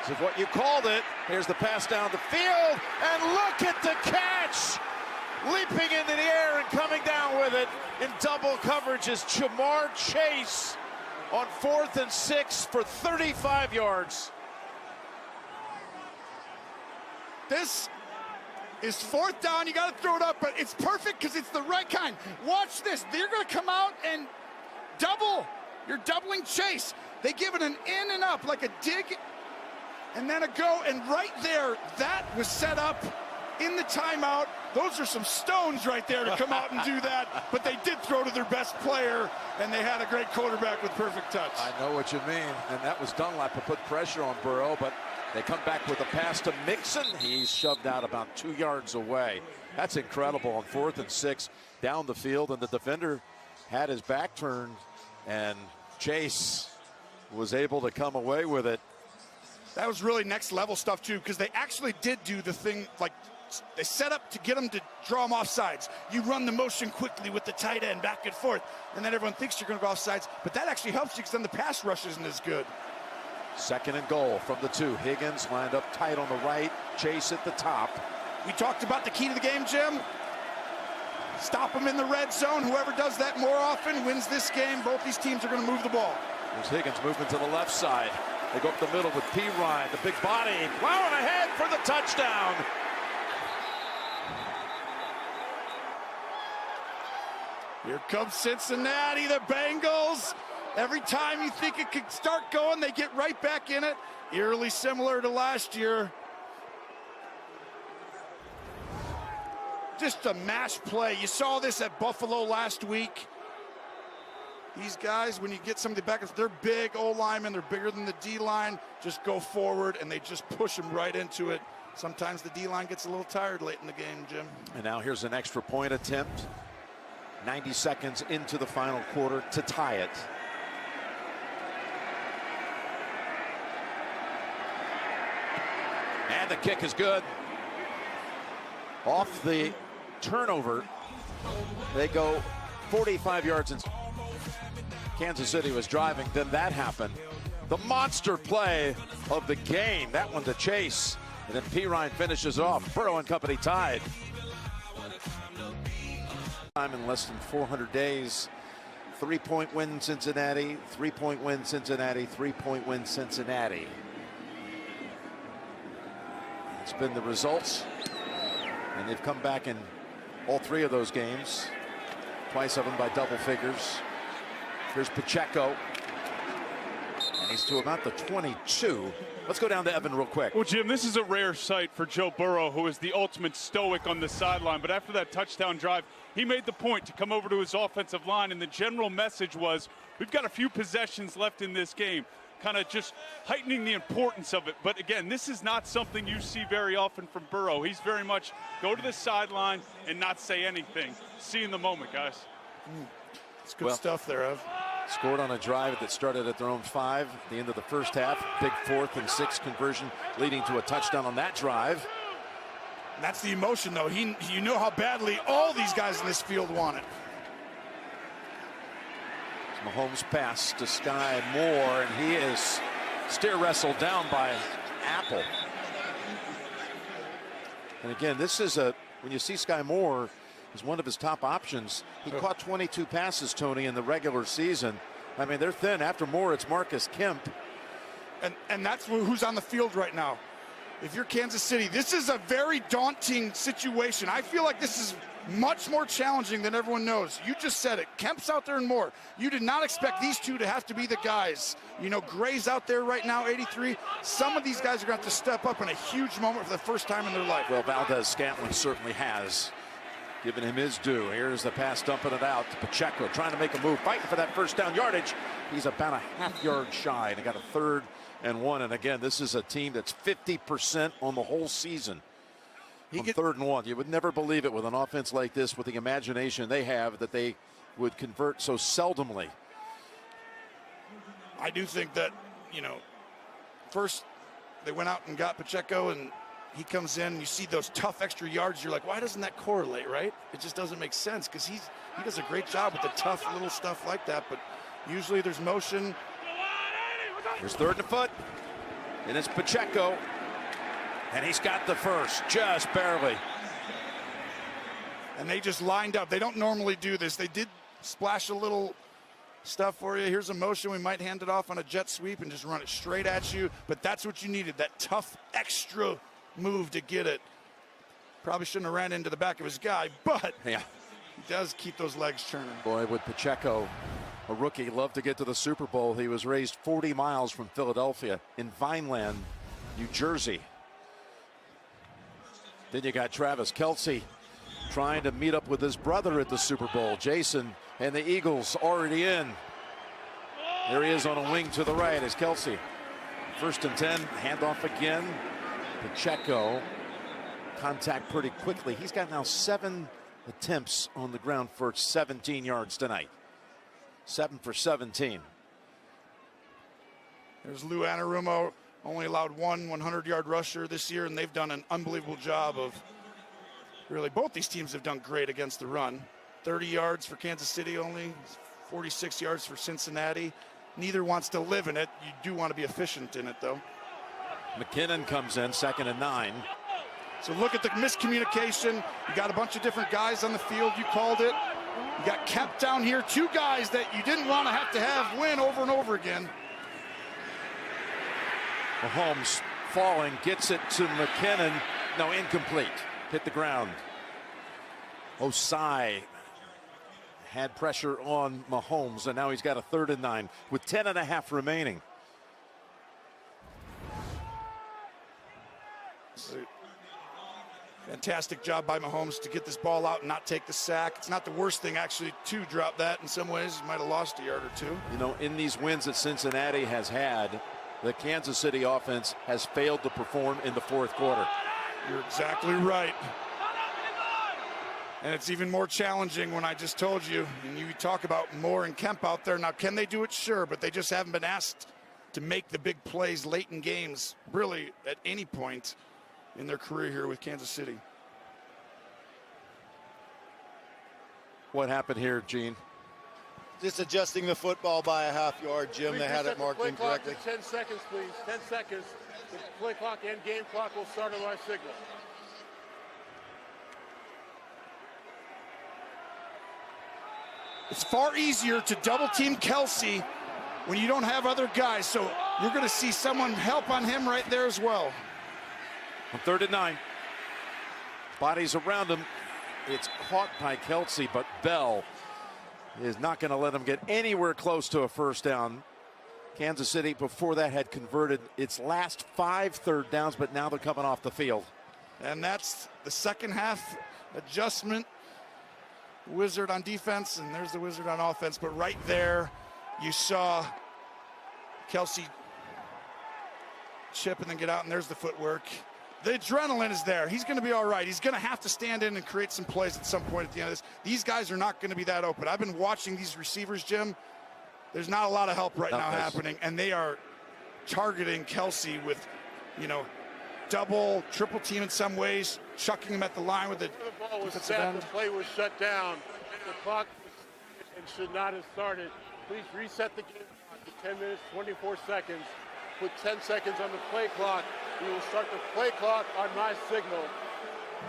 This is what you called it. Here's the pass down the field, and look at the catch! Leaping into the air and coming down with it in double coverage is Jamar Chase on 4th and 6 for 35 yards. This is 4th down. You got to throw it up, but it's perfect because it's the right kind. Watch this. They're going to come out and double. You're doubling Chase. They give it an in and up, like a dig and then a go. And right there, that was set up in the timeout. Those are some stones right there to come out and do that. But they did throw to their best player, and they had a great quarterback with perfect touch. I know what you mean. And that was Dunlap to put pressure on Burrow, but they come back with a pass to Mixon. He's shoved out about 2 yards away. That's incredible on 4th and 6 down the field, and the defender had his back turned, and Chase was able to come away with it. That was really next level stuff too, because they actually did do the thing, like they set up to get them to draw them off sides. You run the motion quickly with the tight end back and forth, and then everyone thinks you're going to go off sides, but that actually helps you because then the pass rush isn't as good. 2nd and goal from the 2. Higgins lined up tight on the right. Chase at the top. We talked about the key to the game, Jim. Stop them in the red zone. Whoever does that more often wins this game. Both these teams are going to move the ball. There's Higgins moving to the left side. They go up the middle with P. Ryan, the big body, plowing ahead for the touchdown. Here comes Cincinnati, the Bengals. Every time you think it could start going, they get right back in it. Eerily similar to last year. Just a mash play. You saw this at Buffalo last week. These guys, when you get somebody back, they're big O-linemen, they're bigger than the D-line. Just go forward, and they just push them right into it. Sometimes the D-line gets a little tired late in the game, Jim. And now here's an extra point attempt. 90 seconds into the final quarter to tie it. And the kick is good. Off the turnover, they go 45 yards. Kansas City was driving, then that happened. The monster play of the game, that one to Chase. And then P. Ryan finishes off. Burrow and company tied. Time in less than 400 days. 3-point win Cincinnati, 3-point win Cincinnati, 3-point win Cincinnati. It's been the results. And they've come back in all 3 of those games. Twice of them by double figures. Here's Pacheco. And he's to about the 22. Let's go down to Evan real quick. Well, Jim, this is a rare sight for Joe Burrow, who is the ultimate stoic on the sideline. But after that touchdown drive, he made the point to come over to his offensive line. And the general message was, we've got a few possessions left in this game. Kind of just heightening the importance of it. But again, this is not something you see very often from Burrow. He's very much go to the sideline and not say anything. See in the moment, guys. It's good stuff there, Ev. Scored on a drive that started at their own 5 at the end of the first half. Big 4th and 6 conversion leading to a touchdown on that drive. And that's the emotion, though. You know how badly all these guys in this field want it. Mahomes pass to Sky Moore, and he is steer wrestled down by Apple. And again, this is when you see Sky Moore as one of his top options, he caught 22 passes, Tony, in the regular season. I mean, they're thin. After Moore, it's Marcus Kemp. And that's who's on the field right now. If you're Kansas City, this is a very daunting situation. I feel like this is much more challenging than everyone knows. You just said it. Kemp's out there and more. You did not expect these two to have to be the guys. You know, Gray's out there right now, 83. Some of these guys are going to have to step up in a huge moment for the first time in their life. Well, Valdez-Scantling certainly has given him his due. Here's the pass, dumping it out to Pacheco, trying to make a move, fighting for that first down yardage. He's about a half-yard shy, and he got a 3rd and 1. And again, this is a team that's 50% on the whole season. On 3rd and 1. You would never believe it with an offense like this, with the imagination they have, that they would convert so seldomly. I do think that, you know, first they went out and got Pacheco, and he comes in, you see those tough extra yards, you're like, why doesn't that correlate, right? It just doesn't make sense, because he does a great job with the tough little stuff like that, but usually there's motion. Here's 3rd and 1. And it's Pacheco. And he's got the first, just barely. And they just lined up. They don't normally do this. They did splash a little stuff for you. Here's a motion. We might hand it off on a jet sweep and just run it straight at you. But that's what you needed, that tough extra move to get it. Probably shouldn't have ran into the back of his guy, but yeah, he does keep those legs churning. Boy, with Pacheco, a rookie, loved to get to the Super Bowl. He was raised 40 miles from Philadelphia in Vineland, New Jersey. Then you got Travis Kelce trying to meet up with his brother at the Super Bowl. Jason and the Eagles already in. There he is on a wing to the right as Kelce. 1st and 10, handoff again. Pacheco, contact pretty quickly. He's got now 7 attempts on the ground for 17 yards tonight. 7 for 17. There's Lou Anarumo, only allowed one 100-yard rusher this year, and they've done an unbelievable job of really, both these teams have done great against the run. 30 yards for Kansas City only, 46 yards for Cincinnati. Neither wants to live in it. You do want to be efficient in it, though. McKinnon comes in, 2nd and 9. So look at the miscommunication. You got a bunch of different guys on the field. You called it. You got kept down here. 2 guys that you didn't want to have win over and over again. Mahomes falling, gets it to McKinnon. No, incomplete. Hit the ground. Osai had pressure on Mahomes, and now he's got a 3rd and 9 with 10.5 remaining. Fantastic job by Mahomes to get this ball out and not take the sack. It's not the worst thing, actually, to drop that. In some ways, he might have lost a yard or 2. You know, in these wins that Cincinnati has had, the Kansas City offense has failed to perform in the 4th quarter. You're exactly right. And it's even more challenging when I just told you, and you talk about Moore and Kemp out there. Now, can they do it? Sure, but they just haven't been asked to make the big plays late in games, really, at any point in their career here with Kansas City. What happened here, Gene? Just adjusting the football by a half yard, Jim. They had it marked incorrectly. 10 seconds, please. 10 seconds. The play clock and game clock will start on our signal. It's far easier to double team Kelce when you don't have other guys. So you're going to see someone help on him right there as well. On 3rd and 9. Bodies around him. It's caught by Kelce, but Bell is not going to let him get anywhere close to a 1st down. Kansas City before that had converted its last 5 3rd downs, but now they're coming off the field. And that's the second half adjustment. Wizard on defense, and there's the Wizard on offense. But right there, you saw Kelce chip and then get out, and there's the footwork. The adrenaline is there. He's going to be all right. He's going to have to stand in and create some plays at some point at the end of this. These guys are not going to be that open. I've been watching these receivers, Jim. There's not a lot of help right now happening, and they are targeting Kelce with, you know, double, triple team in some ways, chucking him at the line with it. The ball was set, the play was shut down. The clock and should not have started. Please reset the game clock to 10 minutes, 24 seconds. Put 10 seconds on the play clock. We will start the play clock on my signal.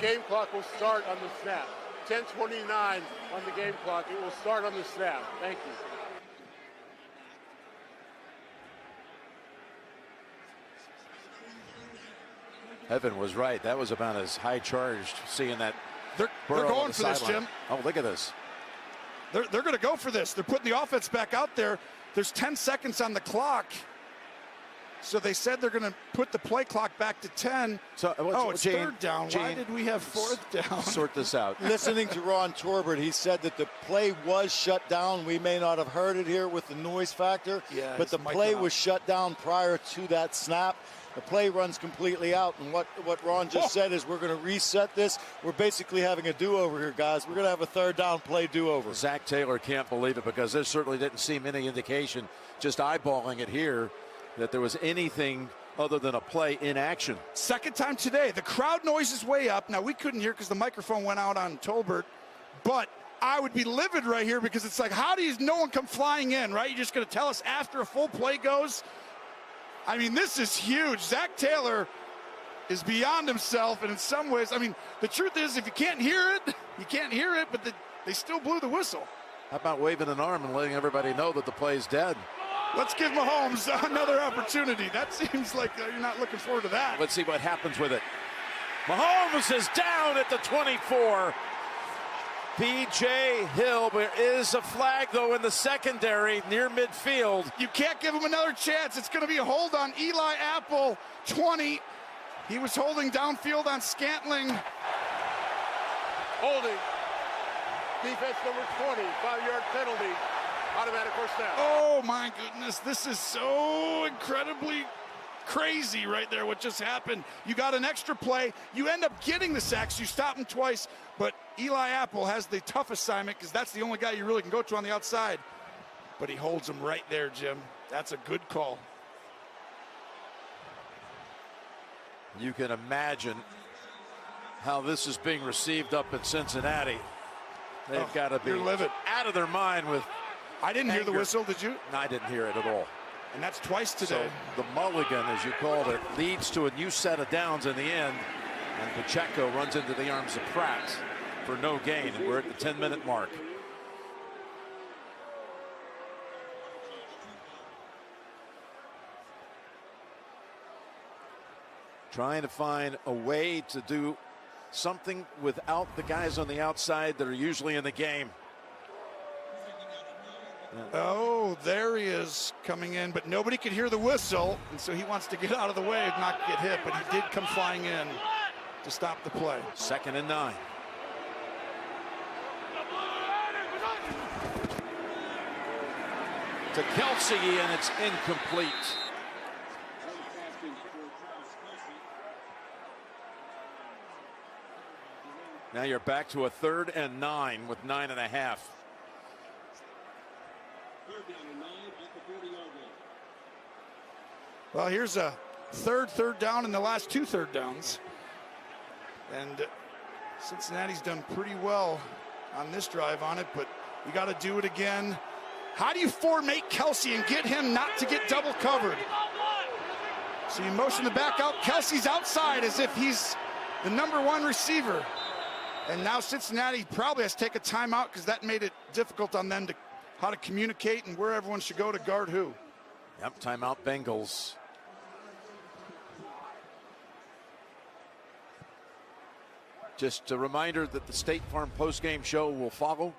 Game clock will start on the snap. 10:29 on the game clock. It will start on the snap. Thank you. Evan was right. That was about as high charged seeing that. They're going for this, Jim. Oh, look at this. They're going to go for this. They're putting the offense back out there. There's 10 seconds on the clock. So they said they're going to put the play clock back to 10. So, it's 3rd down. Why did we have 4th down? Sort this out. Listening to Ron Torbert, he said that the play was shut down. We may not have heard it here with the noise factor, but the play was shut down prior to that snap. The play runs completely out, and what Ron just said is we're going to reset this. We're basically having a do-over here, guys. We're going to have a 3rd down play do-over. Zach Taylor can't believe it because there certainly didn't seem any indication, just eyeballing it here, that there was anything other than a play in action. Second time today. The crowd noise is way up. Now, we couldn't hear because the microphone went out on Tolbert, but I would be livid right here because it's like, how does no one come flying in, right? You're just going to tell us after a full play goes? I mean, this is huge. Zach Taylor is beyond himself, and in some ways, I mean, the truth is, if you can't hear it, you can't hear it, but they still blew the whistle. How about waving an arm and letting everybody know that the play's dead? Let's give Mahomes another opportunity. That seems like you're not looking forward to that. Let's see what happens with it. Mahomes is down at the 24. B.J. Hill, there is a flag, though, in the secondary near midfield. You can't give him another chance. It's going to be a hold on Eli Apple, 20. He was holding downfield on Scantling. Holding. Defense number 20, 5-yard penalty. Automatic first down. Oh, my goodness. This is so incredibly crazy right there what just happened. You got an extra play. You end up getting the sacks. You stop him twice. But Eli Apple has the tough assignment because that's the only guy you really can go to on the outside. But he holds him right there, Jim. That's a good call. You can imagine how this is being received up in Cincinnati. They've got to be out of their mind with I didn't hear the whistle, did you? No, I didn't hear it at all. And that's twice today. So the mulligan, as you called it, leads to a new set of downs in the end. And Pacheco runs into the arms of Pratt for no gain. And we're at the 10-minute mark. Trying to find a way to do something without the guys on the outside that are usually in the game. Oh, there he is coming in, but nobody could hear the whistle, and so he wants to get out of the way and not get hit, but he did come flying in to stop the play. 2nd and 9. To Kelsey, and it's incomplete. Now you're back to a 3rd and 9 with 9.5. Well, here's a third down in the last 2 third downs. And Cincinnati's done pretty well on this drive on it, but you got to do it again. How do you formate Kelsey and get him not to get double covered? So you motion the back out. Kelsey's outside as if he's the #1 receiver. And now Cincinnati probably has to take a timeout because that made it difficult on them to how to communicate and where everyone should go to guard who. Yep, timeout Bengals. Just a reminder that the State Farm postgame show will follow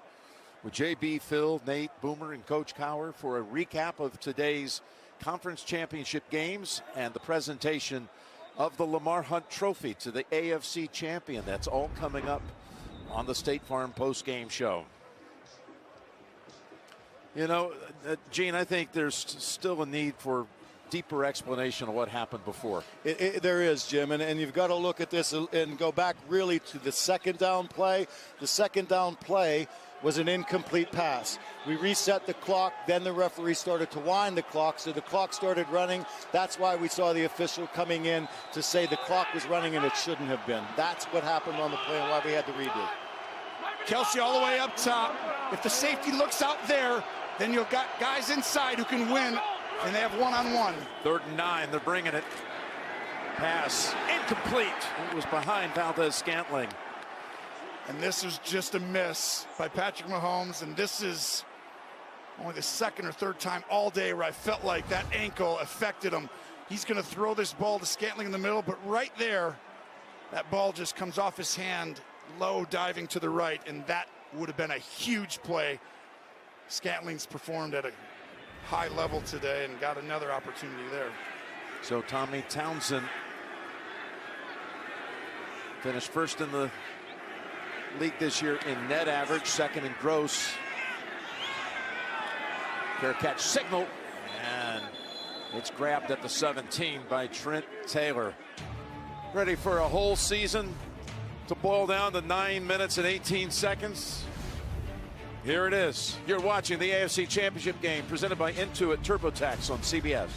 with JB, Phil, Nate, Boomer, and Coach Cower for a recap of today's conference championship games and the presentation of the Lamar Hunt Trophy to the AFC champion. That's all coming up on the State Farm postgame show. You know, Gene, I think there's still a need for deeper explanation of what happened before. There is, Jim, and you've got to look at this and go back really to the 2nd down play. The 2nd down play was an incomplete pass. We reset the clock, then the referee started to wind the clock, so the clock started running. That's why we saw the official coming in to say the clock was running and it shouldn't have been. That's what happened on the play and why we had to redo. Kelsey all the way up top. If the safety looks out there, then you've got guys inside who can win, and they have one-on-one. 3rd and 9, they're bringing it. Pass incomplete. It was behind Valdez-Scantling. And this was just a miss by Patrick Mahomes, and this is only the 2nd or 3rd time all day where I felt like that ankle affected him. He's going to throw this ball to Scantling in the middle, but right there, that ball just comes off his hand, low diving to the right, and that would have been a huge play. Scantling's performed at a high level today and got another opportunity there. So Tommy Townsend finished 1st in the league this year in net average, 2nd in gross. Fair catch signal, and it's grabbed at the 17 by Trent Taylor. Ready for a whole season to boil down to 9 minutes and 18 seconds? Here it is. You're watching the AFC Championship game presented by Intuit TurboTax on CBS.